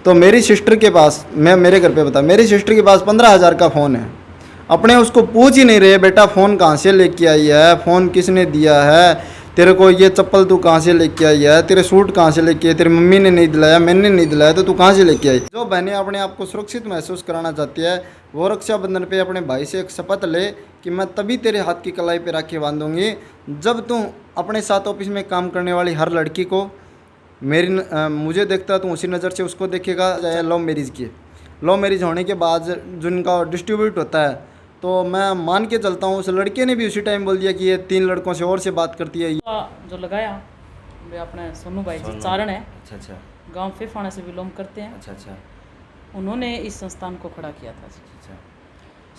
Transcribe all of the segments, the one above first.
तो मेरी सिस्टर के पास, मैं मेरे घर पे बता, मेरी सिस्टर के पास 15,000 का फ़ोन है। अपने उसको पूछ ही नहीं रहे बेटा फ़ोन कहाँ से लेके आई है, फ़ोन किसने दिया है, तेरे को ये चप्पल तू कहाँ से लेके आई है, तेरे सूट कहाँ से लेके आई, तेरी मम्मी ने नहीं दिलाया, मैंने नहीं दिलाया, तो तू कहाँ से लेके आई। जो बहनें अपने आप को सुरक्षित महसूस कराना चाहती है वो रक्षाबंधन पे अपने भाई से एक शपथ ले कि मैं तभी तेरे हाथ की कलाई पे राखी बांधूंगी जब तू अपने साथ ऑफिस में काम करने वाली हर लड़की को मुझे देखता है तो उसी नज़र से उसको देखेगा। चाहे लव मैरिज की, लव मैरिज होने के बाद जिनका डिस्ट्रीब्यूट होता है, तो मैं मान के चलता हूँ उस लड़के ने भी उसी टाइम बोल दिया कि ये 3 लड़कों से और से बात करती है। जो लगाया वे अपने सोनू भाई जी चारण है, अच्छा अच्छा गांव फेफाना से बिलोंग करते हैं। अच्छा अच्छा उन्होंने इस संस्थान को खड़ा किया था। अच्छा।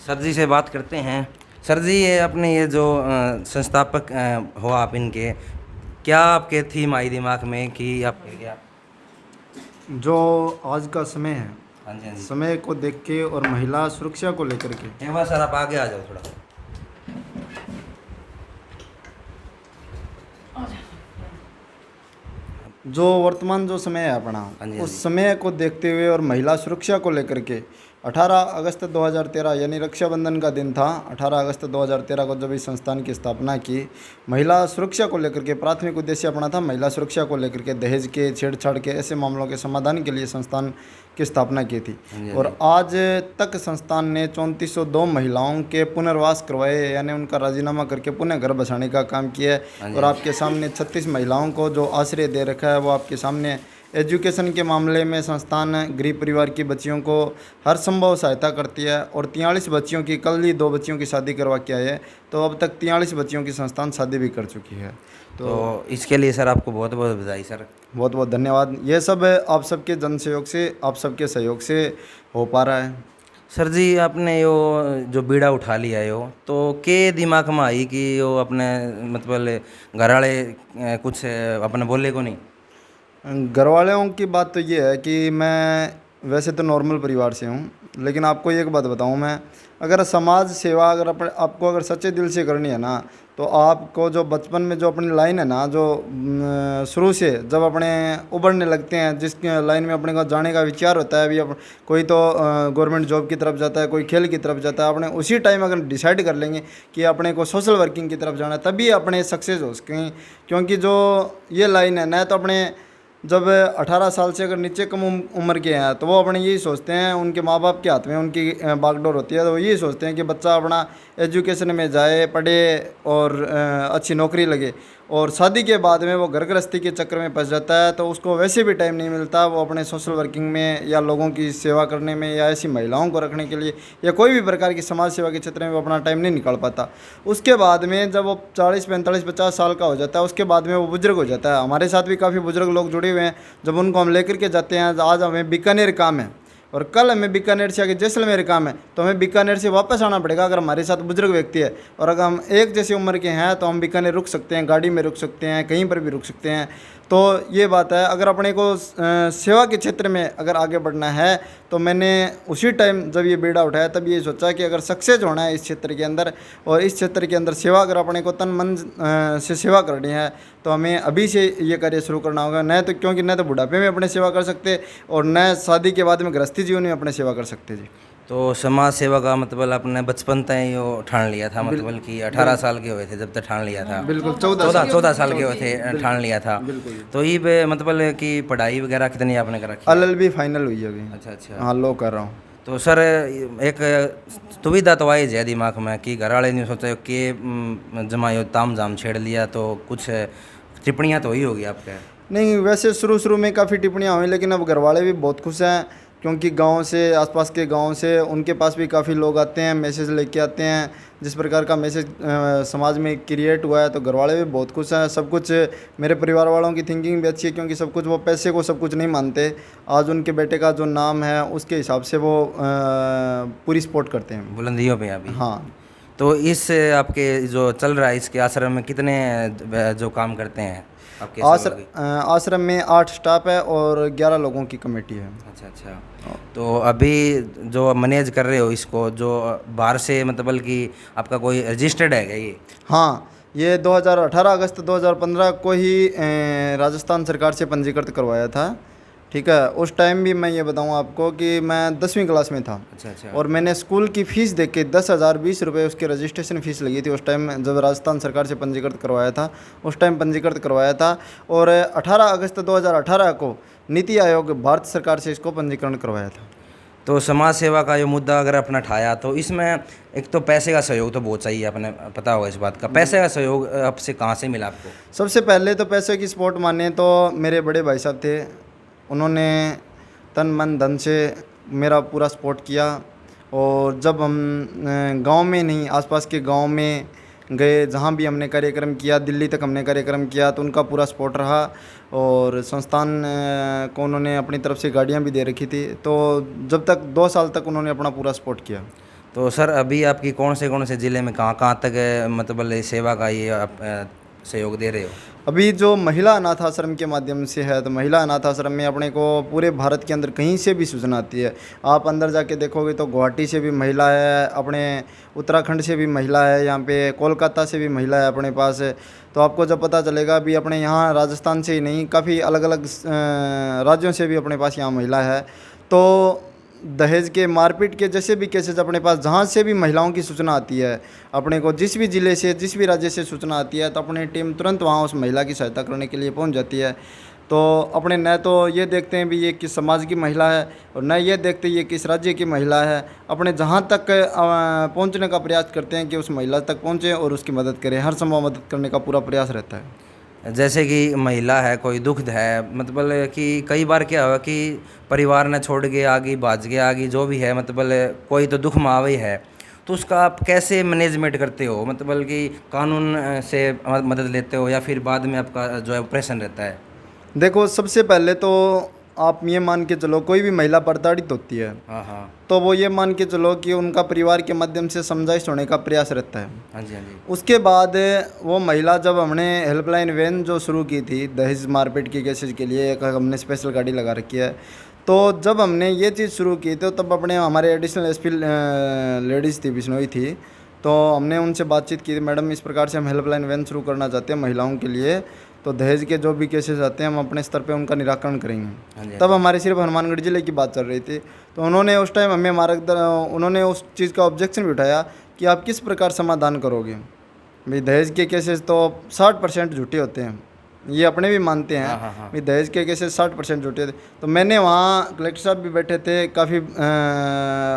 सर जी से बात करते हैं। सर जी, ये अपने ये जो संस्थापक हो आप इनके, क्या आपके थीम आई दिमाग में कि आप क्या? जो आज का समय है, हाँ जी हाँ जी, समय को देख के और महिला सुरक्षा को लेकर के, एक बार सर आप आगे आ जाओ थोड़ा। जो वर्तमान जो समय है अपना, हाँ जी, हाँ जी। उस समय को देखते हुए और महिला सुरक्षा को लेकर के 18 अगस्त 2013 यानी रक्षाबंधन का दिन था। 18 अगस्त 2013 को जब इस संस्थान की स्थापना की, महिला सुरक्षा को लेकर के प्राथमिक उद्देश्य अपना था महिला सुरक्षा को लेकर के, दहेज के, छेड़छाड़ के ऐसे मामलों के समाधान के लिए संस्थान की स्थापना की थी। हाँ जी, हाँ और आज तक संस्थान ने 3402 महिलाओं के पुनर्वास करवाए, यानी उनका राजीनामा करके पुनः घर बसाने का काम किया है। और आपके सामने 36 महिलाओं को जो आश्रय दे रखा है वो आपके सामने। एजुकेशन के मामले में संस्थान गरीब परिवार की बच्चियों को हर संभव सहायता करती है और 43 बच्चियों की, कल ही 2 बच्चियों की शादी करवा के आए हैं, तो अब तक 43 बच्चियों की संस्थान शादी भी कर चुकी है। तो इसके लिए सर आपको बहुत बहुत बधाई सर। बहुत बहुत धन्यवाद। ये सब आप सबके जन सहयोग से, आप सबके सहयोग से हो पा रहा है। सर जी, आपने यो जो बीड़ा उठा लिया यो, तो के दिमाग में आई कि यो अपने मतलब घर वाले कुछ अपने बोले को नहीं? घर वालों की बात तो ये है कि मैं वैसे तो नॉर्मल परिवार से हूँ, लेकिन आपको एक बात बताऊँ मैं, अगर समाज सेवा अगर अपने आपको अगर सच्चे दिल से करनी है ना, तो आपको जो बचपन में जो अपनी लाइन है ना, जो शुरू से जब अपने उभरने लगते हैं, जिस लाइन में अपने को जाने का विचार होता है, अभी कोई तो गवर्नमेंट जॉब की तरफ जाता है, कोई खेल की तरफ जाता है, अपने उसी टाइम अगर डिसाइड कर लेंगे कि अपने को सोशल वर्किंग की तरफ जाना है, तभी अपने सक्सेस हो सकें। क्योंकि जो ये लाइन है ना, तो अपने जब 18 साल से अगर नीचे कम उम्र के हैं तो वो अपने यही सोचते हैं, उनके माँ बाप के हाथ में उनकी बागडोर होती है, तो वो यही सोचते हैं कि बच्चा अपना एजुकेशन में जाए, पढ़े और अच्छी नौकरी लगे। और शादी के बाद में वो घर गृहस्थी के चक्कर में फंस जाता है, तो उसको वैसे भी टाइम नहीं मिलता वो अपने सोशल वर्किंग में या लोगों की सेवा करने में या ऐसी महिलाओं को रखने के लिए या कोई भी प्रकार की समाज सेवा के क्षेत्र में वो अपना टाइम नहीं निकाल पाता। उसके बाद में जब वो 40, 45, 50 साल का हो जाता है, उसके बाद में वो बुजुर्ग हो जाता है। हमारे साथ भी काफ़ी बुजुर्ग लोग जुड़े हुए हैं, जब उनको हम लेकर के जाते हैं, आज हमें बीकानेर काम है और कल हमें बीकानेर से आगे जैसलमेर काम है, तो हमें बीकानेर से वापस आना पड़ेगा। अगर हमारे साथ बुजुर्ग व्यक्ति है और अगर हम एक जैसी उम्र के हैं तो हम बीकानेर रुक सकते हैं, गाड़ी में रुक सकते हैं, कहीं पर भी रुक सकते हैं। तो ये बात है, अगर अपने को सेवा के क्षेत्र में अगर आगे बढ़ना है, तो मैंने उसी टाइम जब ये बीड़ा उठाया तब ये सोचा कि अगर सक्सेस होना है इस क्षेत्र के अंदर और इस क्षेत्र के अंदर सेवा, अगर अपने को तन मन से सेवा करनी है, तो हमें अभी से ये कार्य शुरू करना होगा। न तो क्योंकि न तो बुढ़ापे में अपने सेवा कर सकते और न शादी के बाद में गृहस्थी जीवन में अपने सेवा कर सकते जी। तो समाज सेवा का मतलब आपने बचपन तक यो ठान लिया था, मतलब कि 18 साल के हुए थे जब तक ठान लिया था? बिल्कुल, 14 साल के हुए थे ठान लिया था। तो ये पे मतलब कि पढ़ाई वगैरह कितनी आपने कर रखी? LLB फाइनल हुई है अभी। अच्छा अच्छा। हाँ, लो कर रहा हूँ। तो सर, एक दुविधा तो आई है दिमाग में कि घर वाले ने सोचा कि जमा यो ताम झाम छेड़ लिया, तो कुछ टिप्पणियाँ तो ही होगी आपके? नहीं, वैसे शुरू में काफ़ी टिप्पणियाँ हुई, लेकिन अब घर वाले भी बहुत खुश हैं, क्योंकि गांव से, आसपास के गांव से उनके पास भी काफ़ी लोग आते हैं, मैसेज लेके आते हैं। जिस प्रकार का मैसेज समाज में क्रिएट हुआ है, तो घर वाले भी बहुत खुश हैं। सब कुछ मेरे परिवार वालों की थिंकिंग भी अच्छी है, क्योंकि सब कुछ वो पैसे को सब कुछ नहीं मानते। आज उनके बेटे का जो नाम है उसके हिसाब से वो पूरी सपोर्ट करते हैं, बुलंदियों पे अभी? हाँ। तो इस आपके जो चल रहा है इसके आश्रम में कितने जो काम करते हैं आपके आश्रम में 8 स्टाफ है और 11 लोगों की कमेटी है। अच्छा अच्छा। तो अभी जो मैनेज कर रहे हो इसको, जो बाहर से मतलब कि आपका कोई रजिस्टर्ड है क्या ये? हाँ, ये 2018 अगस्त 2015 को ही राजस्थान सरकार से पंजीकृत करवाया था ठीक है। उस टाइम भी मैं ये बताऊँ आपको कि मैं 10वीं क्लास में था। अच्छा अच्छा। और मैंने स्कूल की फ़ीस देख के 10,020 रुपये उसकी रजिस्ट्रेशन फ़ीस लगी थी उस टाइम, जब राजस्थान सरकार से पंजीकृत करवाया था, उस टाइम पंजीकृत करवाया था। और 18 अगस्त 2018 को नीति आयोग भारत सरकार से इसको पंजीकरण करवाया था। तो समाज सेवा का जो मुद्दा अगर अपना उठाया तो इसमें एक तो पैसे का सहयोग तो बहुत चाहिए, अपने पता होगा इस बात का। पैसे का सहयोग आपसे कहाँ से मिला आपको? सबसे पहले तो पैसे की सपोर्ट माने तो मेरे बड़े भाई साहब थे, उन्होंने तन मन धन से मेरा पूरा सपोर्ट किया। और जब हम गांव में नहीं, आसपास के गांव में गए, जहां भी हमने कार्यक्रम किया, दिल्ली तक हमने कार्यक्रम किया, तो उनका पूरा सपोर्ट रहा। और संस्थान को उन्होंने अपनी तरफ से गाड़ियां भी दे रखी थी। तो जब तक 2 साल तक उन्होंने अपना पूरा सपोर्ट किया। तो सर अभी आपकी कौन से ज़िले में कहाँ कहाँ तक मतलब सेवा का ये आप सहयोग दे रहे हो? अभी जो महिला अनाथ आश्रम के माध्यम से है, तो महिला अनाथ आश्रम में अपने को पूरे भारत के अंदर कहीं से भी सूचना आती है। आप अंदर जाके देखोगे तो गुवाहाटी से भी महिला है, अपने उत्तराखंड से भी महिला है, यहाँ पे कोलकाता से भी महिला है अपने पास है। तो आपको जब पता चलेगा अभी अपने यहाँ राजस्थान से ही नहीं, काफ़ी अलग अलग राज्यों से भी अपने पास यहाँ महिला है। तो दहेज के, मारपीट के जैसे भी केसेस अपने पास जहाँ से भी महिलाओं की सूचना आती है, अपने को जिस भी ज़िले से, जिस भी राज्य से सूचना आती है, तो अपनी टीम तुरंत वहाँ उस महिला की सहायता करने के लिए पहुँच जाती है। तो अपने न तो ये देखते हैं भी ये किस समाज की महिला है, और न ये देखते ये किस राज्य की महिला है, अपने जहाँ तक पहुँचने का प्रयास करते हैं कि उस महिला तक पहुँचें और उसकी मदद करें। हर संभव मदद करने का पूरा प्रयास रहता है। जैसे कि महिला है, कोई दुख है, मतलब कि कई बार क्या हुआ कि परिवार ने छोड़ के आगे, भाज के आगे, जो भी है, मतलब कोई तो दुख में आवे है, तो उसका आप कैसे मैनेजमेंट करते हो? मतलब कि कानून से मदद लेते हो या फिर बाद में आपका जो है ऑपरेशन रहता है? देखो, सबसे पहले तो आप ये मान के चलो, कोई भी महिला प्रताड़ित होती है, हाँ हाँ। तो वो ये मान के चलो कि उनका परिवार के माध्यम से समझाइश होने का प्रयास रहता है। हाँ जी हाँ जी। उसके बाद वो महिला, जब हमने हेल्पलाइन वैन जो शुरू की थी दहेज मारपीट की केसेज के लिए, एक हमने स्पेशल गाड़ी लगा रखी है, तो जब हमने ये चीज़ शुरू की तो तब अपने हमारे एडिशनल एसपी लेडीज़ थी, बिश्नोई थी, तो हमने उनसे बातचीत की, मैडम इस प्रकार से हम हेल्पलाइन वैन शुरू करना चाहते हैं महिलाओं के लिए, तो दहेज के जो भी केसेस आते हैं हम अपने स्तर पे उनका निराकरण करेंगे। तब हमारे सिर्फ हनुमानगढ़ जिले की बात चल रही थी। तो उन्होंने उस टाइम हमें उन्होंने उस चीज़ का ऑब्जेक्शन भी उठाया कि आप किस प्रकार समाधान करोगे भाई, दहेज के केसेस तो 60% झूठे होते हैं, ये अपने भी मानते हैं। हाँ, हाँ, हाँ। भाई दहेज के केसेस 60% झूठे थे। तो मैंने वहाँ, कलेक्टर साहब भी बैठे थे, काफ़ी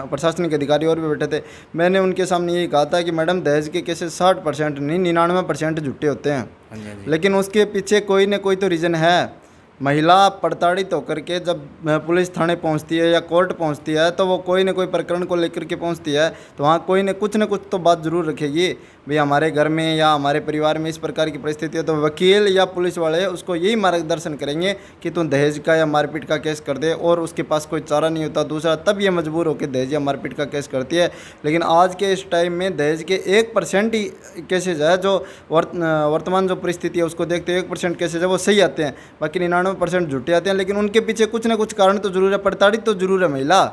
प्रशासनिक अधिकारी और भी बैठे थे, मैंने उनके सामने यही कहा था कि मैडम दहेज के केसेस 60% नहीं, 99% झूठे होते हैं। हाँ जी हाँ जी। लेकिन उसके पीछे कोई न कोई तो रीज़न है। महिला प्रताड़ित होकर के जब पुलिस थाने पहुंचती है या कोर्ट पहुंचती है, तो वो कोई न कोई प्रकरण को लेकर के पहुंचती है, तो वहाँ कोई न कुछ तो बात ज़रूर रखेगी भाई, हमारे घर में या हमारे परिवार में इस प्रकार की परिस्थिति है, तो वकील या पुलिस वाले उसको यही मार्गदर्शन करेंगे कि तुम दहेज का या मारपीट का केस कर दे, और उसके पास कोई चारा नहीं होता दूसरा, तब ये मजबूर होकर दहेज या मारपीट का केस करती है। लेकिन आज के इस टाइम में दहेज के 1% ही केसेज है, जो वर्तमान जो परिस्थिति है उसको देखते 1% केसेज है वो सही आते हैं, बाकी 99% झूठे आते हैं। लेकिन उनके पीछे कुछ ना कुछ कारण तो जरूर है, प्रताड़ित तो जरूर है महिला।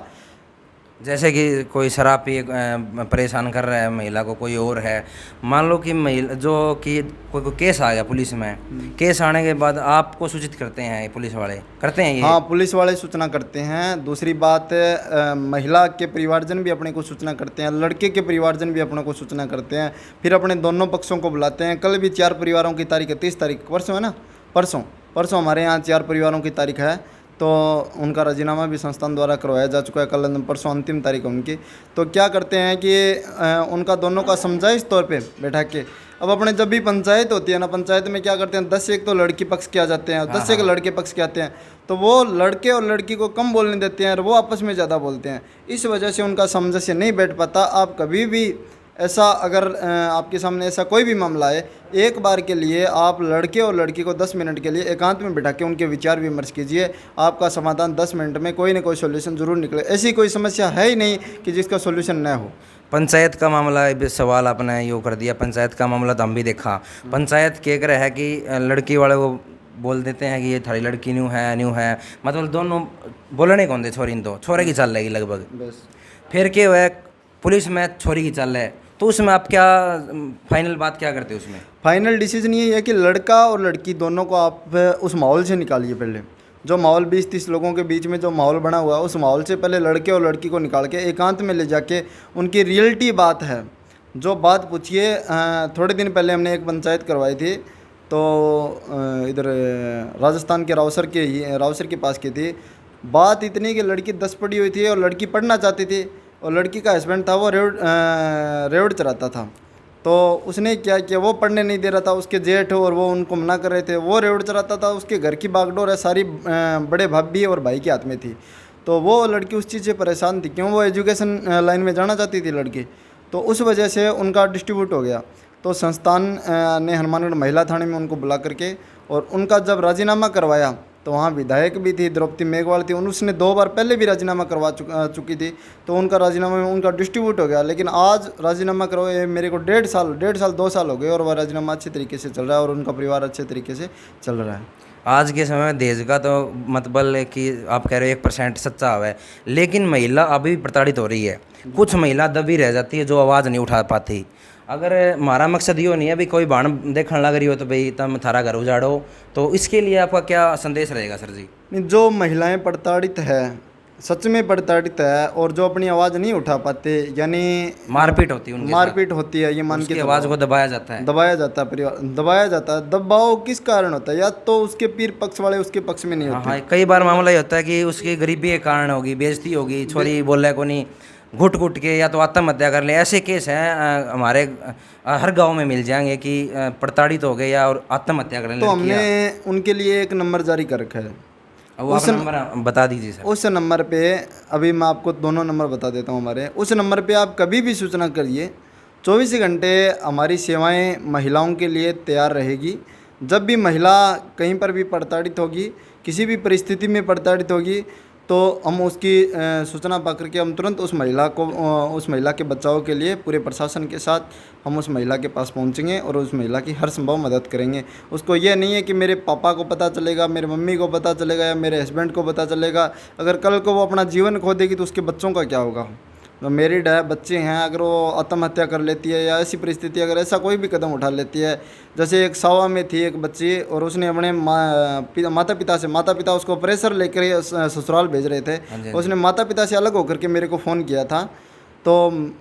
जैसे कि कोई शराब पी परेशान कर रहा है महिला को, कोई और है, मान लो कि महिला जो कि कोई केस आ गया पुलिस में, केस आने के बाद आपको सूचित करते हैं पुलिस वाले, करते हैं ये? हाँ, पुलिस वाले सूचना करते हैं। दूसरी बात, महिला के परिवारजन भी अपने को सूचना करते हैं, लड़के के परिवारजन भी अपने को सूचना करते हैं, फिर अपने दोनों पक्षों को बुलाते हैं। कल भी 4 परिवारों की तारीख है, 30 तारीख, परसों है ना, परसों हमारे यहाँ 4 परिवारों की तारीख है, तो उनका राजीनामा भी संस्थान द्वारा करवाया जा चुका है। कल परसों अंतिम तारीख है उनकी। तो क्या करते हैं कि उनका दोनों का समझाइश तौर पे बैठा के, अब अपने जब भी पंचायत होती है ना, पंचायत में क्या करते हैं, 10 से 1 तो लड़की पक्ष के आ जाते हैं, 10 से 1 लड़के पक्ष के आते हैं, तो वो लड़के और लड़की को कम बोलने देते हैं और वो आपस में ज़्यादा बोलते हैं। इस वजह से उनका सामंजस्य नहीं बैठ पाता। आप कभी भी ऐसा, अगर आपके सामने ऐसा कोई भी मामला है, एक बार के लिए आप लड़के और लड़की को 10 मिनट के लिए एकांत में बिठा के उनके विचार विमर्श कीजिए, आपका समाधान 10 मिनट में कोई ना कोई सॉल्यूशन ज़रूर निकले। ऐसी कोई समस्या है ही नहीं कि जिसका सॉल्यूशन न हो। पंचायत का मामला, सवाल आपने यूँ कर दिया, पंचायत का मामला तो हम भी देखा। पंचायत कह रहा है कि लड़की वाले को बोल देते हैं कि ये थारी लड़की न्यू है, मतलब दोनों बोलने कौन दे, छोरी तो छोरे की चाल रहेगी लगभग। बस फिर क्या हुआ, पुलिस में छोरी की चाल है, तो उसमें आप क्या फाइनल बात क्या करते हो? उसमें फाइनल डिसीजन ये है कि लड़का और लड़की दोनों को आप उस माहौल से निकालिए। पहले जो माहौल 20-30 लोगों के बीच में जो माहौल बना हुआ है, उस माहौल से पहले लड़के और लड़की को निकाल के एकांत में ले जाके उनकी रियलिटी बात है जो बात पूछिए। थोड़े दिन पहले हमने एक पंचायत करवाई थी, तो इधर राजस्थान के रावसर के पास की थी। बात इतनी कि लड़की 10 पढ़ी हुई थी और लड़की पढ़ना चाहती थी, और लड़की का हस्बैंड था वो रेवड़ चलाता था। तो उसने क्या किया, वो पढ़ने नहीं दे रहा था, उसके जेठ और वो उनको मना कर रहे थे। वो रेवड़ चलाता था, उसके घर की बागडोर है सारी बड़े भाभी और भाई के हाथ में थी। तो वो लड़की उस चीज़ से परेशान थी, क्यों वो एजुकेशन लाइन में जाना चाहती थी लड़की, तो उस वजह से उनका डिस्ट्रीब्यूट हो गया। तो संस्थान ने हनुमानगढ़ महिला थाने में उनको बुला करके और उनका जब राजीनामा करवाया, तो वहाँ विधायक भी थी, द्रौपदी मेघवाल थी, उसने 2 बार पहले भी राजीनामा करवा चुकी थी। तो उनका राजीनामा में उनका डिस्ट्रीब्यूट हो गया। लेकिन आज राजीनामा करवाए मेरे को 1.5 साल 2 साल हो गए, और वह राजीनामा अच्छे तरीके से चल रहा है और उनका परिवार अच्छे तरीके से चल रहा है। आज के समय में दहेज का तो मतलब है कि आप कह रहे हो 1% सच्चा है, लेकिन महिला अभी भी प्रताड़ित हो रही है। कुछ महिला दबी रह जाती है जो आवाज़ नहीं उठा पाती। अगर हमारा मकसद ये नहीं है भी कोई बाण देखने लग रही हो तो भाई तुम थारा घर उजाड़ो, तो इसके लिए आपका क्या संदेश रहेगा सर जी? जो महिलाएं प्रताड़ित है, सच में प्रताड़ित है, और जो अपनी आवाज़ नहीं उठा पाते, यानी मारपीट होती है, उनके मारपीट होती है, ये मान के आवाज़ को दबाया जाता है, परिवार दबाया जाता है। दबाव किस कारण होता है? या तो उसके पीर पक्ष वाले उसके पक्ष में नहीं होते। हाँ, कई बार मामला ये होता है कि उसकी गरीबी के कारण होगी, बेइज्जती होगी, छोरी बोले को नहीं, घुट घुट के या तो आत्महत्या कर ले। ऐसे केस हैं हमारे हर गांव में मिल जाएंगे कि प्रताड़ित हो गए या और आत्महत्या कर ले। तो हमने उनके लिए एक नंबर जारी कर रखा है, उस नंबर बता दीजिए सर। उस नंबर पे अभी मैं आपको दोनों नंबर बता देता हूँ हमारे। उस नंबर पे आप कभी भी सूचना करिए, 24 घंटे हमारी सेवाएं महिलाओं के लिए तैयार रहेगी। जब भी महिला कहीं पर भी प्रताड़ित होगी, किसी भी परिस्थिति में प्रताड़ित होगी, तो हम उसकी सूचना पा करके हम तुरंत उस महिला के बचाव के लिए पूरे प्रशासन के साथ हम उस महिला के पास पहुंचेंगे और उस महिला की हर संभव मदद करेंगे। उसको ये नहीं है कि मेरे पापा को पता चलेगा, मेरे मम्मी को पता चलेगा या मेरे हस्बैंड को पता चलेगा। अगर कल को वो अपना जीवन खो देगी तो उसके बच्चों का क्या होगा? तो मैरिड है, बच्चे हैं, अगर वो आत्महत्या कर लेती है या ऐसी परिस्थिति अगर ऐसा कोई भी कदम उठा लेती है, जैसे एक सावा में थी एक बच्ची और उसने अपने माता पिता उसको प्रेशर लेकर ससुराल भेज रहे थे, उसने माता पिता से अलग होकर के मेरे को फ़ोन किया था। तो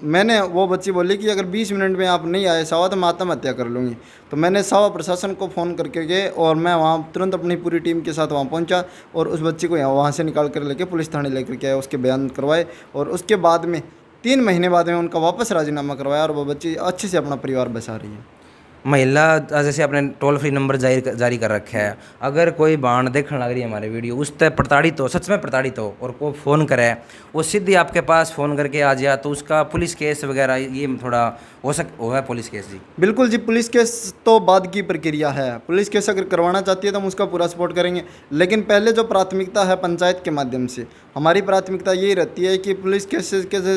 मैंने, वो बच्ची बोली कि अगर 20 मिनट में आप नहीं आए सावा तो मैं आत्महत्या कर लूँगी। तो मैंने सावा प्रशासन को फ़ोन करके गए और मैं वहाँ तुरंत अपनी पूरी टीम के साथ वहाँ पहुँचा और उस बच्ची को वहाँ से निकाल कर लेके पुलिस थाने लेकर के आए, उसके बयान करवाए और उसके बाद में 3 महीने बाद में उनका वापस राजीनामा करवाया और वो बच्ची अच्छे से अपना परिवार बसा रही है। महिला जैसे आपने टोल फ्री नंबर जारी कर रखा है, अगर कोई बाण देखने लग रही है हमारे वीडियो, उस पर प्रताड़ित हो, सच में प्रताड़ित हो और को फ़ोन करे, वो सीधी आपके पास फ़ोन करके आ जाए, तो उसका पुलिस केस वगैरह ये थोड़ा होगा पुलिस केस? जी बिल्कुल जी, पुलिस केस तो बाद की प्रक्रिया है। पुलिस केस अगर करवाना चाहती है तो हम उसका पूरा सपोर्ट करेंगे, लेकिन पहले जो प्राथमिकता है पंचायत के माध्यम से हमारी प्राथमिकता यही रहती है कि पुलिस केस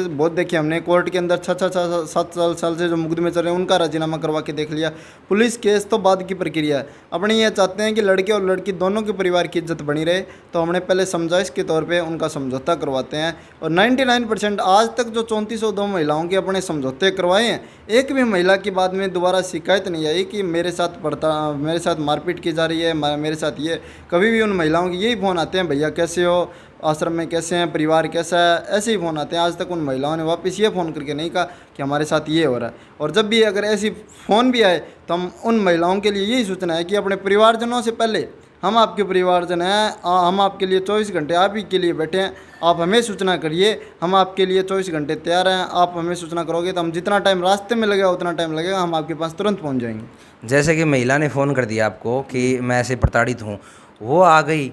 बहुत देखे हमने, कोर्ट के अंदर 6-7 साल से जो मुकदमे चल रहे हैं उनका राजीनामा करवा के देख लिया। पुलिस केस तो बाद की प्रक्रिया है। अपने ये चाहते हैं कि लड़के और लड़की दोनों के परिवार की इज्जत बनी रहे, तो हमने पहले समझाइश के तौर पे उनका समझौता करवाते हैं और 99% आज तक जो 3402 महिलाओं के अपने समझौते करवाए हैं, एक भी महिला की बाद में दोबारा शिकायत नहीं आई कि मेरे साथ मारपीट की जा रही है, मेरे साथ ये। कभी भी उन महिलाओं के यही फ़ोन आते हैं, भैया कैसे हो, आश्रम में कैसे हैं, परिवार कैसा है, ऐसे ही फ़ोन आते हैं। आज तक उन महिलाओं ने वापस ये फ़ोन करके नहीं कहा कि हमारे साथ ये हो रहा है। और जब भी अगर ऐसी फ़ोन भी आए तो हम उन महिलाओं के लिए यही सूचना है कि अपने परिवारजनों से पहले हम आपके परिवारजन हैं, हम आपके लिए 24 घंटे आप ही के लिए बैठे हैं, आप हमें सूचना करिए, हम आपके लिए 24 घंटे तैयार हैं। आप हमें सूचना करोगे तो हम जितना टाइम रास्ते में लगेगा उतना टाइम लगेगा, हम आपके पास तुरंत पहुंच जाएंगे। जैसे कि महिला ने फ़ोन कर दिया आपको कि मैं ऐसे प्रताड़ित हूँ, वो आ गई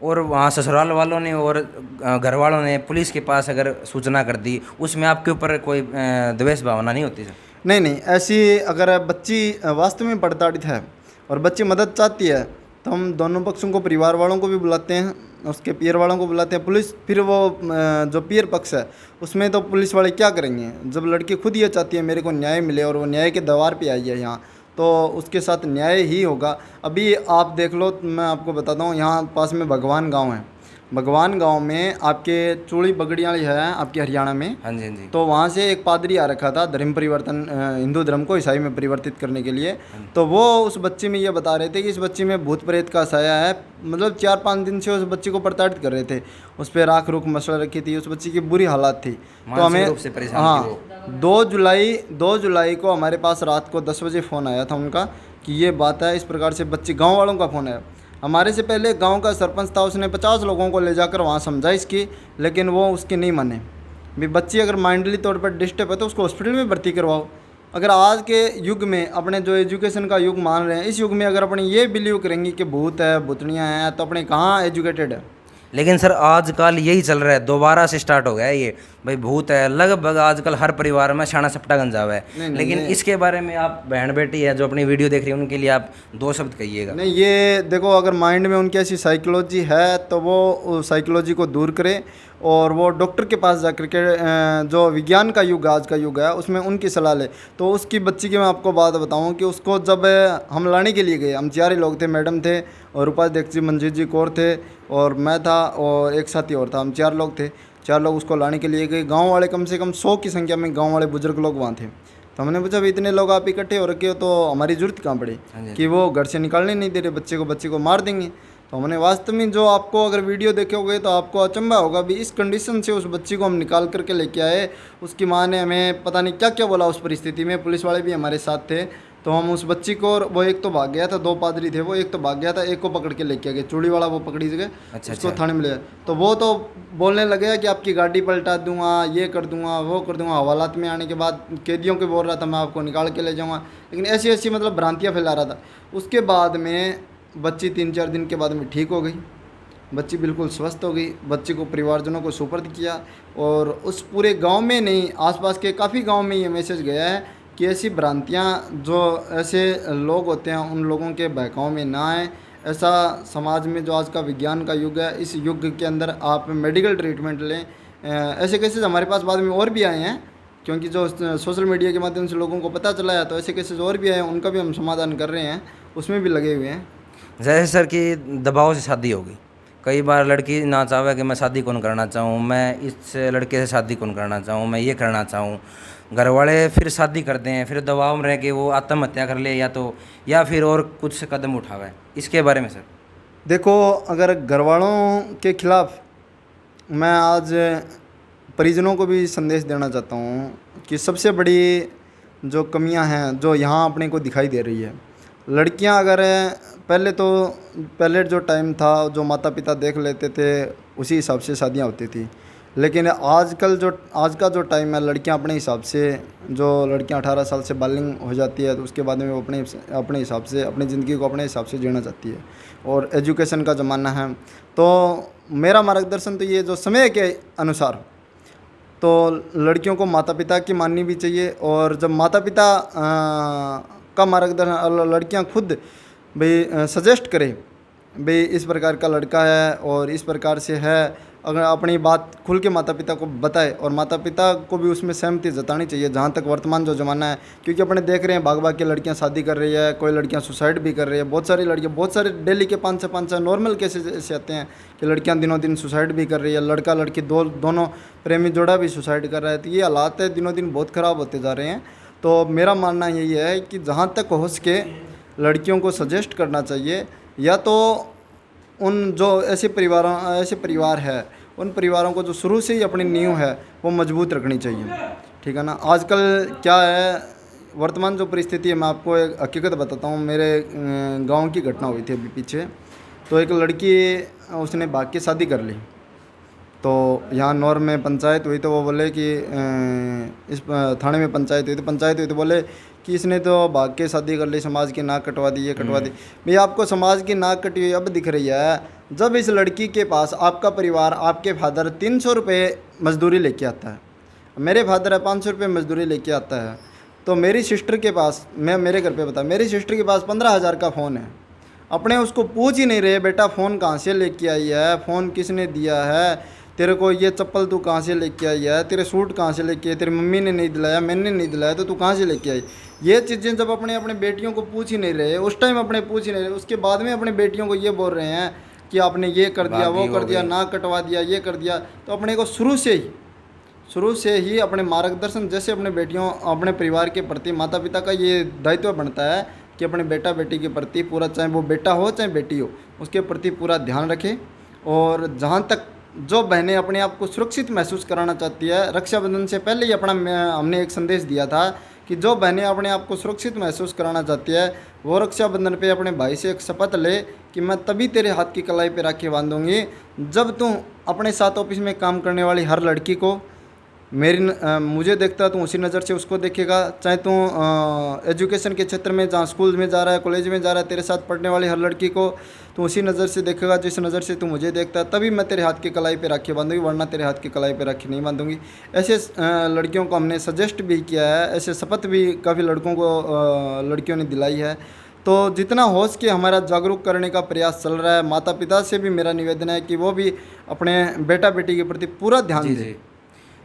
और वहाँ ससुराल वालों ने और घर वालों ने पुलिस के पास अगर सूचना कर दी, उसमें आपके ऊपर कोई द्वेष भावना नहीं होती सर? नहीं, ऐसी अगर बच्ची वास्तव में प्रताड़ित है और बच्ची मदद चाहती है तो हम दोनों पक्षों को, परिवार वालों को भी बुलाते हैं, उसके पीर वालों को बुलाते हैं। पुलिस फिर वो जो पीर पक्ष है उसमें तो पुलिस वाले क्या करेंगे, जब लड़की खुद ये चाहती है मेरे को न्याय मिले और वो न्याय के दवार पे आई है यहाँ, तो उसके साथ न्याय ही होगा। अभी आप देख लो, मैं आपको बताता हूँ, यहाँ पास में भगवान गांव है, भगवान गांव में आपके चूड़ी बगड़ियाली है आपके हरियाणा में। हाँ जी, हाँ जी। तो वहाँ से एक पादरी आ रखा था धर्म परिवर्तन, हिंदू धर्म को ईसाई में परिवर्तित करने के लिए। तो वो उस बच्ची में ये बता रहे थे कि इस बच्ची में भूत प्रेत का साया है। मतलब 4-5 दिन से उस बच्ची को प्रताड़ित कर रहे थे, उस पर राख रुख मसला रखी थी, उस बच्ची की बुरी हालात थी। तो मानसिक हमें रूप से परेशान थी वो। हाँ 2 जुलाई को हमारे पास रात को 10 बजे फ़ोन आया था उनका कि ये बात है, इस प्रकार से बच्ची, गाँव वालों का फ़ोन है। हमारे से पहले गांव का सरपंच था, उसने 50 लोगों को ले जाकर वहाँ समझा इसकी, लेकिन वो उसकी नहीं माने। भी बच्ची अगर माइंडली तौर पर डिस्टर्ब है तो उसको हॉस्पिटल में भर्ती करवाओ। अगर आज के युग में अपने जो एजुकेशन का युग मान रहे हैं, इस युग में अगर अपने ये बिलीव करेंगे कि भूत है भूतनियाँ हैं, तो अपने कहाँ एजुकेटेड है। लेकिन सर आजकल यही चल रहा है, दोबारा से स्टार्ट हो गया है ये, भाई भूत है। लगभग आजकल हर परिवार में शाना सपटा गंजा हुआ है। लेकिन इसके बारे में आप बहन बेटी है जो अपनी वीडियो देख रही है, उनके लिए आप 2 शब्द कहिएगा। नहीं, ये देखो, अगर माइंड में उनकी ऐसी साइकोलॉजी है तो वो साइकोलॉजी को दूर करे और वो डॉक्टर के पास जाकर के जो विज्ञान का युग आज का युग है उसमें उनकी सलाह ले। तो उसकी बच्ची की मैं आपको बात बताऊं कि उसको जब हम लाने के लिए गए, हम 4 ही लोग थे, मैडम थे और उपाध्यक्ष जी मंजीत जी कौर थे और मैं था और एक साथी और था, हम 4 लोग थे। 4 लोग उसको लाने के लिए गए। गांव वाले कम से कम 100 की संख्या में गांव वाले बुजुर्ग लोग वहाँ थे। तो हमने पूछा भाई इतने लोग आप इकट्ठे हो रखे हो तो हमारी जरूरत कहाँ पड़ी कि वो घर से निकालने नहीं दे रहे बच्चे को मार देंगे। तो हमने वास्तव में, जो आपको अगर वीडियो देखोगे तो आपको अचंभा होगा भी, इस कंडीशन से उस बच्ची को हम निकाल करके लेके आए। उसकी माँ ने हमें पता नहीं क्या क्या बोला उस परिस्थिति में, पुलिस वाले भी हमारे साथ थे। तो हम उस बच्ची को, वो एक तो भाग गया था, 2 पादरी थे, वो एक तो भाग गया था, एक को पकड़ के लेके गए, चूड़ी वाला वो पकड़ी जगह। अच्छा, उसको थाने में ले गए। तो वो तो बोलने लगे कि आपकी गाड़ी पलटा दूंगा, ये कर दूंगा, वो कर दूंगा। हवालात में आने के बाद कैदियों के बोल रहा था मैं आपको निकाल के ले जाऊँगा, लेकिन ऐसी ऐसी मतलब भ्रांतियाँ फैला रहा था। उसके बाद में बच्ची 3-4 दिन के बाद में ठीक हो गई, बच्ची बिल्कुल स्वस्थ हो गई। बच्ची को परिवारजनों को सुपुर्द किया और उस पूरे गांव में नहीं, आसपास के काफ़ी गांव में ये मैसेज गया है कि ऐसी भ्रांतियां जो ऐसे लोग होते हैं उन लोगों के बहकाव में ना आए। ऐसा समाज में जो आज का विज्ञान का युग है, इस युग के अंदर आप मेडिकल ट्रीटमेंट लें। ऐसे केसेस हमारे पास बाद में और भी आए हैं, क्योंकि जो सोशल मीडिया के माध्यम से लोगों को पता चला है, तो ऐसे केसेस और भी आए हैं, उनका भी हम समाधान कर रहे हैं, उसमें भी लगे हुए हैं। जैसे सर कि दबाव से शादी हो गई, कई बार लड़की ना चाहे कि मैं शादी कौन करना चाहूँ, मैं इस लड़के से शादी कौन करना चाहूँ, मैं ये करना चाहूँ। घर वाले फिर शादी करते हैं, फिर दबाव में रह के वो आत्महत्या कर ले या फिर और कुछ कदम उठावे। इसके बारे में सर देखो, अगर घर वालों के खिलाफ, मैं आज परिजनों को भी संदेश देना चाहता हूँ कि सबसे बड़ी जो कमियां हैं जो यहाँ अपने को दिखाई दे रही है, लड़कियां अगर पहले जो टाइम था, जो माता पिता देख लेते थे उसी हिसाब से शादियाँ होती थी। लेकिन आज का जो टाइम है, लड़कियां अपने हिसाब से, जो लड़कियां 18 साल से बालिग हो जाती है तो उसके बाद में वो अपने हिसाब से अपनी ज़िंदगी को अपने हिसाब से जीना चाहती है और एजुकेशन का ज़माना है। तो मेरा मार्गदर्शन तो ये, जो समय के अनुसार तो लड़कियों को माता पिता की माननी भी चाहिए, और जब माता पिता का मार्गदर्शन लड़कियां खुद भाई सजेस्ट करें, भाई इस प्रकार का लड़का है और इस प्रकार से है, अगर अपनी बात खुल के माता पिता को बताए और माता पिता को भी उसमें सहमति जतानी चाहिए। जहाँ तक वर्तमान जो ज़माना है, क्योंकि अपने देख रहे हैं भाग भाग के लड़कियां शादी कर रही है, कोई लड़कियां सुसाइड भी कर रही है, बहुत सारी लड़कियां, बहुत सारे डेली के 5 से नॉर्मल केसेस ऐसे आते हैं कि लड़कियां दिनों दिन सुसाइड भी कर रही है, लड़का लड़की दोनों प्रेमी जोड़ा भी सुसाइड कर रहा है। तो ये हालात है दिनों दिन बहुत ख़राब होते जा रहे हैं। तो मेरा मानना यही है कि जहाँ तक हो सके लड़कियों को सजेस्ट करना चाहिए, या तो उन जो ऐसे परिवार है, उन परिवारों को जो शुरू से ही अपनी नींव है वो मजबूत रखनी चाहिए। ठीक है ना। आजकल क्या है, वर्तमान जो परिस्थिति है, मैं आपको एक हकीकत बताता हूँ। मेरे गांव की घटना हुई थी अभी पीछे। तो एक लड़की, उसने भाग के शादी कर ली। तो यहाँ नौर में पंचायत हुई, तो वो बोले कि इस थाने में पंचायत हुई तो बोले कि इसने तो भाग के शादी कर ली, समाज की नाक कटवा दी, ये कटवा दी। भाई आपको समाज की नाक कटी हुई अब दिख रही है, जब इस लड़की के पास आपका परिवार, आपके फादर 300 रुपये मजदूरी लेके आता है, मेरे फादर है 500 रुपये मजदूरी लेके आता है। तो मेरी सिस्टर के पास, मैं मेरे घर पे बता, मेरी सिस्टर के पास 15,000 का फ़ोन है। अपने उसको पूछ ही नहीं रहे, बेटा फ़ोन कहाँ से लेके आई है, फ़ोन किसने दिया है, तेरे को ये चप्पल तू कहाँ से लेके आई है, तेरे सूट कहाँ से लेके आई, तेरी मम्मी ने नहीं दिलाया, मैंने नहीं दिलाया, तो तू कहाँ से लेके आई। ये चीज़ें जब अपने बेटियों को पूछ ही नहीं रहे, उस टाइम अपने पूछ ही नहीं रहे, उसके बाद में अपने बेटियों को ये बोल रहे हैं कि आपने ये कर दिया, वो बागी कर हो दिया, गई। ना कटवा दिया, ये कर दिया। तो अपने को शुरू से ही अपने मार्गदर्शन, जैसे अपने बेटियों, अपने परिवार के प्रति माता पिता का ये दायित्व बनता है कि अपने बेटा बेटी के प्रति पूरा, चाहे वो बेटा हो चाहे बेटी हो, उसके प्रति पूरा ध्यान रखें। और जहाँ तक जो बहनें अपने आप को सुरक्षित महसूस कराना चाहती है, रक्षाबंधन से पहले ही हमने एक संदेश दिया था कि जो बहनें अपने आप को सुरक्षित महसूस कराना चाहती है वो रक्षाबंधन पे अपने भाई से एक शपथ ले कि मैं तभी तेरे हाथ की कलाई पे राखी बांधूंगी जब तू अपने साथ ऑफिस में काम करने वाली हर लड़की को मुझे देखता है, तू उसी नज़र से उसको देखेगा। चाहे तू एजुकेशन के क्षेत्र में, जहाँ स्कूल में जा रहा है, कॉलेज में जा रहा है, तेरे साथ पढ़ने वाली हर लड़की को तू उसी नज़र से देखेगा जिस नज़र से तू मुझे देखता है। तभी मैं तेरे हाथ की कलाई पे राखी बांधूंगी, वरना तेरे हाथ की कलाई पे राखी नहीं बांधूंगी। ऐसे लड़कियों को हमने सजेस्ट भी किया है, ऐसे शपथ भी काफ़ी लड़कों को लड़कियों ने दिलाई है। तो जितना हो सके हमारा जागरूक करने का प्रयास चल रहा है। माता पिता से भी मेरा निवेदन है कि वो भी अपने बेटा बेटी के प्रति पूरा ध्यान जी दें। जी।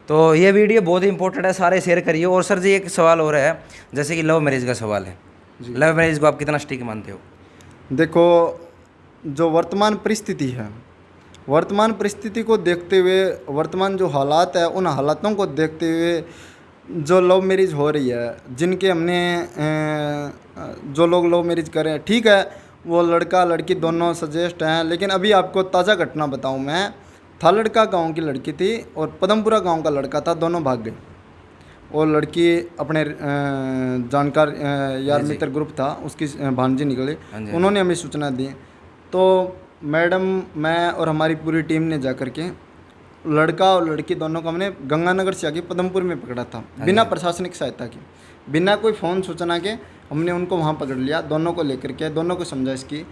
तो ये वीडियो बहुत ही इंपॉर्टेंट है, सारे शेयर करिए। और सर जी एक सवाल और है, जैसे कि लव मैरिज का सवाल है, लव मैरिज को आप कितना स्टिक मानते हो? देखो, जो वर्तमान परिस्थिति है, वर्तमान परिस्थिति को देखते हुए, वर्तमान जो हालात है, उन हालातों को देखते हुए जो लव मैरिज हो रही है, जिनके हमने जो लोग लव मैरिज करें, ठीक है, वो लड़का लड़की दोनों सजेस्ट हैं। लेकिन अभी आपको ताज़ा घटना बताऊं मैं, थालड़का गांव की लड़की थी और पदमपुरा गांव का लड़का था, दोनों भाग गए। और लड़की अपने जानकार यार मित्र ग्रुप था, उसकी भांजी निकले, उन्होंने हमें सूचना दी। तो मैडम, मैं और हमारी पूरी टीम ने जा कर के लड़का और लड़की दोनों को हमने गंगानगर से आके पदमपुर में पकड़ा था, बिना प्रशासनिक सहायता के, बिना कोई फ़ोन सूचना के हमने उनको वहाँ पकड़ लिया। दोनों को लेकर के, दोनों को समझाइश की।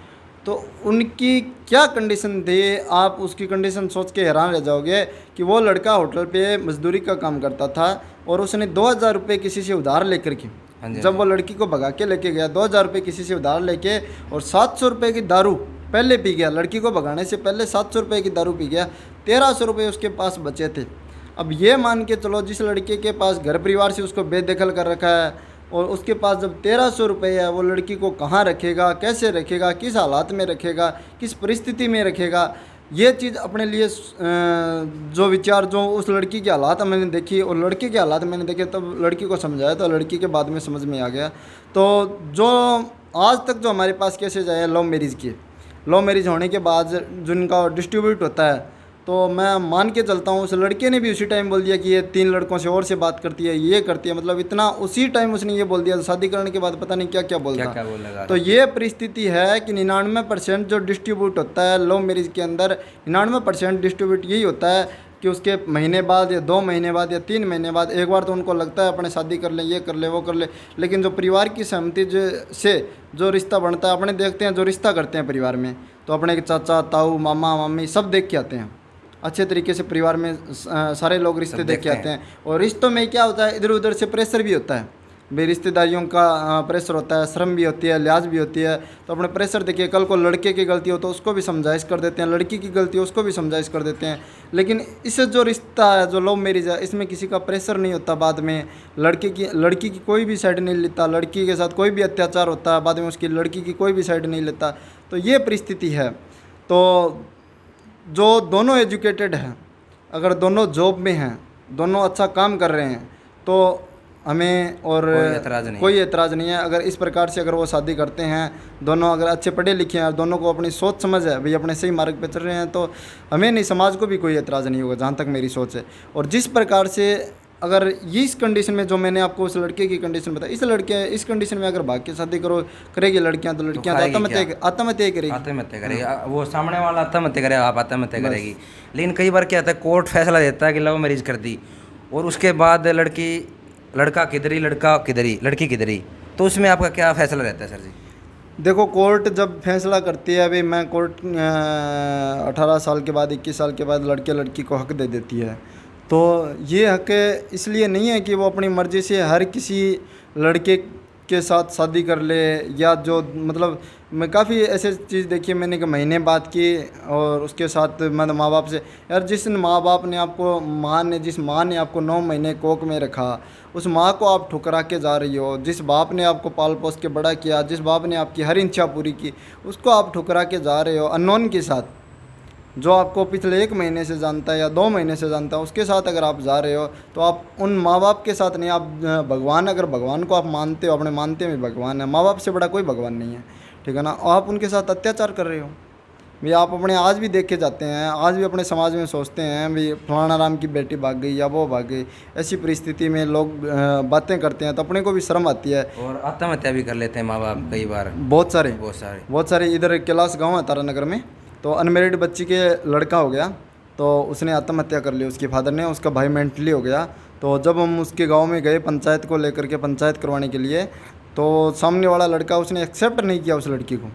तो उनकी क्या कंडीशन थी, आप उसकी कंडीशन सोच के हैरान रह जाओगे कि वो लड़का होटल पे मजदूरी का काम करता था और उसने 2000 रुपये किसी से उधार लेकर के, जब वो लड़की को भगा के लेके गया, 2000 रुपये किसी से उधार लेके और 700 रुपये की दारू पहले पी गया। लड़की को भगाने से पहले 700 रुपये की दारू पी गया, 1300 रुपये उसके पास बचे थे। अब ये मान के चलो, जिस लड़के के पास घर परिवार से उसको बेदखल कर रखा है और उसके पास जब 1300 रुपये है, वो लड़की को कहाँ रखेगा, कैसे रखेगा, किस हालात में रखेगा, किस परिस्थिति में रखेगा। ये चीज़ अपने लिए जो विचार, जो उस लड़की के हालात मैंने देखी और लड़के के हालात मैंने देखे, तब लड़की को समझाया, तो लड़की के बाद में समझ में आ गया। तो जो आज तक जो हमारे पास केसेज आए लव मैरिज के, लव मैरिज होने के बाद जिनका डिस्ट्रीब्यूट होता है, तो मैं मान के चलता हूँ उस लड़के ने भी उसी टाइम बोल दिया कि ये 3 लड़कों से और से बात करती है, ये करती है, मतलब इतना उसी टाइम उसने ये बोल दिया। शादी करने के बाद पता नहीं क्या क्या बोलता। क्या बोलेगा? तो ये परिस्थिति है कि 99% जो डिस्ट्रीब्यूट होता है लव मैरिज के अंदर, 99% डिस्ट्रीब्यूट यही होता है कि उसके महीने बाद या 2 महीने बाद या 3 महीने बाद एक बार तो उनको लगता है अपने शादी कर लें, ये कर ले, वो कर ले। लेकिन जो परिवार की सहमति से जो रिश्ता बनता है, अपने देखते हैं जो रिश्ता करते हैं परिवार में, तो अपने चाचा ताऊ मामा मामी सब देख के आते हैं, अच्छे तरीके से परिवार में सारे लोग रिश्ते देख के आते हैं। और रिश्तों में क्या होता है, इधर उधर से प्रेशर भी होता है भाई, रिश्तेदारियों का प्रेशर होता है, शर्म भी होती है, लिहाज भी होती है। तो अपने प्रेशर देखिए, कल को लड़के की गलती हो तो उसको भी समझाइश कर देते हैं, लड़की की गलती हो उसको भी समझाइश कर देते हैं। लेकिन इससे जो रिश्ता है, जो लव मैरिज है, इसमें किसी का प्रेशर नहीं होता। बाद में लड़की की कोई भी साइड नहीं लेता, लड़की के साथ कोई भी अत्याचार होता है, बाद में उसकी लड़की की कोई भी साइड नहीं लेता। तो ये परिस्थिति है। तो जो दोनों एजुकेटेड हैं, अगर दोनों जॉब में हैं, दोनों अच्छा काम कर रहे हैं, तो हमें और कोई एतराज़ नहीं है। अगर इस प्रकार से अगर वो शादी करते हैं, दोनों अगर अच्छे पढ़े लिखे हैं, दोनों को अपनी सोच समझ है भाई, अपने सही मार्ग पे चल रहे हैं, तो हमें नहीं, समाज को भी कोई एतराज़ नहीं होगा, जहाँ तक मेरी सोच है। और जिस प्रकार से अगर इस कंडीशन में, जो मैंने आपको उस लड़के की कंडीशन बताई, इस कंडीशन में अगर भाग के शादी करेगी लड़कियां, तो लड़कियां तो आत्महत्या करेगी। वो सामने वाला आत्महत्या करे, आप आत्महत्या करेगी। लेकिन कई बार क्या होता है, कोर्ट फैसला देता है कि लव मैरिज कर दी, और उसके बाद लड़का किधरी, लड़की किधरी, तो उसमें आपका क्या फैसला रहता है सर जी? देखो, कोर्ट जब फैसला करती है, अभी मैं कोर्ट 18 साल के बाद, 21 साल के बाद लड़की को हक दे देती है। तो ये हक इसलिए नहीं है कि वो अपनी मर्ज़ी से हर किसी लड़के के साथ शादी कर ले, या जो मतलब मैं काफ़ी ऐसे चीज़ देखी है मैंने कि महीने बाद की, और उसके साथ मतलब माँ बाप से, यार जिस माँ बाप ने आपको, जिस माँ ने आपको 9 महीने कोख में रखा, उस माँ को आप ठुकरा के जा रही हो। जिस बाप ने आपको पाल पोस के बड़ा किया, जिस बाप ने आपकी हर इच्छा पूरी की, उसको आप ठुकरा के जा रहे हो अननोन के साथ। जो आपको पिछले 1 महीने से जानता है या 2 महीने से जानता है, उसके साथ अगर आप जा रहे हो तो आप उन माँ बाप के साथ नहीं, आप भगवान, अगर भगवान को आप मानते हो, अपने मानते में भगवान है, माँ बाप से बड़ा कोई भगवान नहीं है, ठीक है ना, आप उनके साथ अत्याचार कर रहे हो। भाई आप अपने आज भी देख के जाते हैं, आज भी अपने समाज में सोचते हैं भाई फलाना राम की बेटी भाग गई या वो भाग गई, ऐसी परिस्थिति में लोग बातें करते हैं तो अपने को भी शर्म आती है। और आत्महत्या भी कर लेते हैं माँ बाप कई बार, बहुत सारे बहुत सारे। इधर कैलाश गांव है तारानगर में, तो अनमेरिड बच्ची के लड़का हो गया तो उसने आत्महत्या कर ली, उसके फादर ने, उसका भाई मेंटली हो गया। तो जब हम उसके गांव में गए पंचायत को लेकर के, पंचायत करवाने के लिए, तो सामने वाला लड़का उसने एक्सेप्ट नहीं किया उस लड़की को।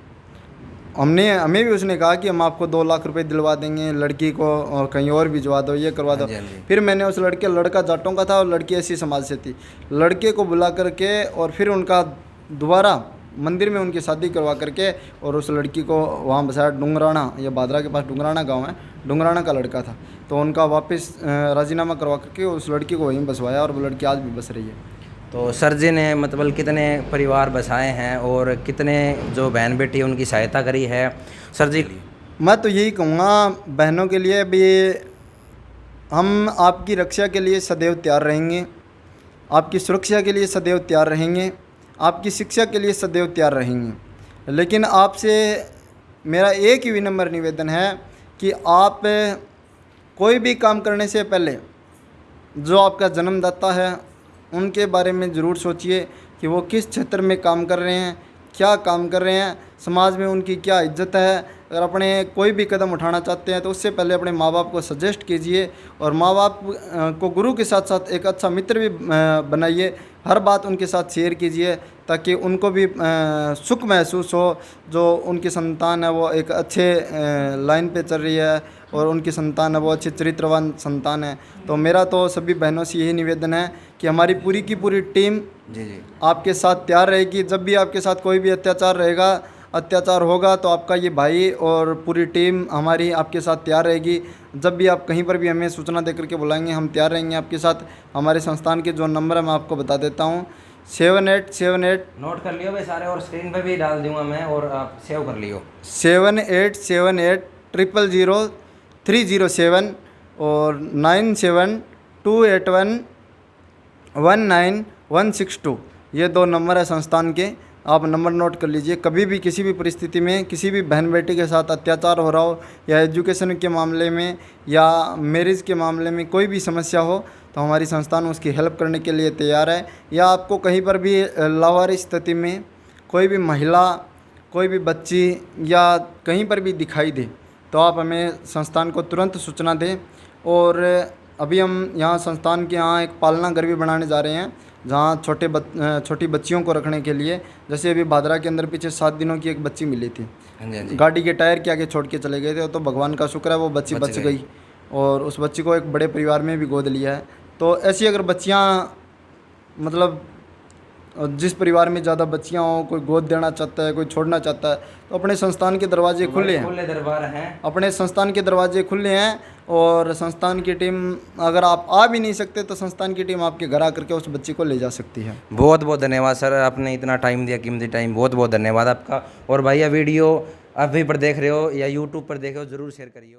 हमें भी उसने कहा कि हम आपको 2 लाख रुपए दिलवा देंगे, लड़की को कहीं और भिजवा दो, ये करवा दो। फिर मैंने उस लड़का जाटों का था और लड़की ऐसी समाज से थी, लड़के को बुला करके और फिर उनका दोबारा मंदिर में उनकी शादी करवा करके और उस लड़की को वहाँ बसाया। डुंगराना, ये बादरा के पास डुंगराना गांव है, डुंगराना का लड़का था, तो उनका वापस राजीनामा करवा करके उस लड़की को वहीं बसवाया और वो लड़की आज भी बस रही है। तो सर जी ने मतलब कितने परिवार बसाए हैं और कितने जो बहन बेटी है उनकी सहायता करी है सर जी? मैं तो यही कहूँगा बहनों के लिए भी, हम आपकी रक्षा के लिए सदैव तैयार रहेंगे, आपकी सुरक्षा के लिए सदैव तैयार रहेंगे, आपकी शिक्षा के लिए सदैव तैयार रहेंगे। लेकिन आपसे मेरा एक ही विनम्र निवेदन है कि आप कोई भी काम करने से पहले जो आपका जन्मदाता है उनके बारे में ज़रूर सोचिए कि वो किस क्षेत्र में काम कर रहे हैं, क्या काम कर रहे हैं, समाज में उनकी क्या इज्जत है। अगर अपने कोई भी कदम उठाना चाहते हैं तो उससे पहले अपने माँ बाप को सजेस्ट कीजिए और माँ बाप को गुरु के साथ साथ एक अच्छा मित्र भी बनाइए, हर बात उनके साथ शेयर कीजिए ताकि उनको भी सुख महसूस हो, जो उनकी संतान है वो एक अच्छे लाइन पे चल रही है और उनकी संतान है वो अच्छी चरित्रवान संतान है। तो मेरा तो सभी बहनों से यही निवेदन है कि हमारी पूरी की पूरी टीम जी आपके साथ तैयार रहेगी। जब भी आपके साथ कोई भी अत्याचार होगा तो आपका ये भाई और पूरी टीम हमारी आपके साथ तैयार रहेगी। जब भी आप कहीं पर भी हमें सूचना दे करके बुलाएंगे, हम तैयार रहेंगे आपके साथ। हमारे संस्थान के जो नंबर है मैं आपको बता देता हूँ, 7878 नोट कर लियो भाई सारे, और स्क्रीन पे भी डाल दूंगा मैं, और आप सेव कर लियो, 7878 000 307 और 972811 19162, ये 2 नंबर है संस्थान के, आप नंबर नोट कर लीजिए। कभी भी किसी भी परिस्थिति में किसी भी बहन बेटी के साथ अत्याचार हो रहा हो या एजुकेशन के मामले में या मैरिज के मामले में कोई भी समस्या हो तो हमारी संस्थान उसकी हेल्प करने के लिए तैयार है। या आपको कहीं पर भी लावारिस स्थिति में कोई भी महिला, कोई भी बच्ची या कहीं पर भी दिखाई दे तो आप हमें संस्थान को तुरंत सूचना दें। और अभी हम यहाँ संस्थान के यहाँ एक पालना घर भी बनाने जा रहे हैं जहाँ छोटी बच्चियों को रखने के लिए। जैसे अभी भादरा के अंदर पीछे 7 दिनों की एक बच्ची मिली थी, गाड़ी के टायर के आगे छोड़ के चले गए थे, तो भगवान का शुक्र है वो बच्ची बच गई और उस बच्ची को एक बड़े परिवार में भी गोद लिया है। तो ऐसी अगर बच्चियाँ, मतलब जिस परिवार में ज़्यादा बच्चियाँ हों, कोई गोद देना चाहता है, कोई छोड़ना चाहता है, तो अपने संस्थान के दरवाजे खुले हैं, खुले दरबार हैं, अपने संस्थान के दरवाजे खुले हैं। और संस्थान की टीम, अगर आप आ भी नहीं सकते तो संस्थान की टीम आपके घर आकर के उस बच्ची को ले जा सकती है। बहुत बहुत धन्यवाद सर, आपने इतना टाइम दिया, कीमती टाइम, बहुत बहुत धन्यवाद आपका। और भैया वीडियो आप भी पर देख रहे हो या यूट्यूब पर देख रहे हो, ज़रूर शेयर करिए।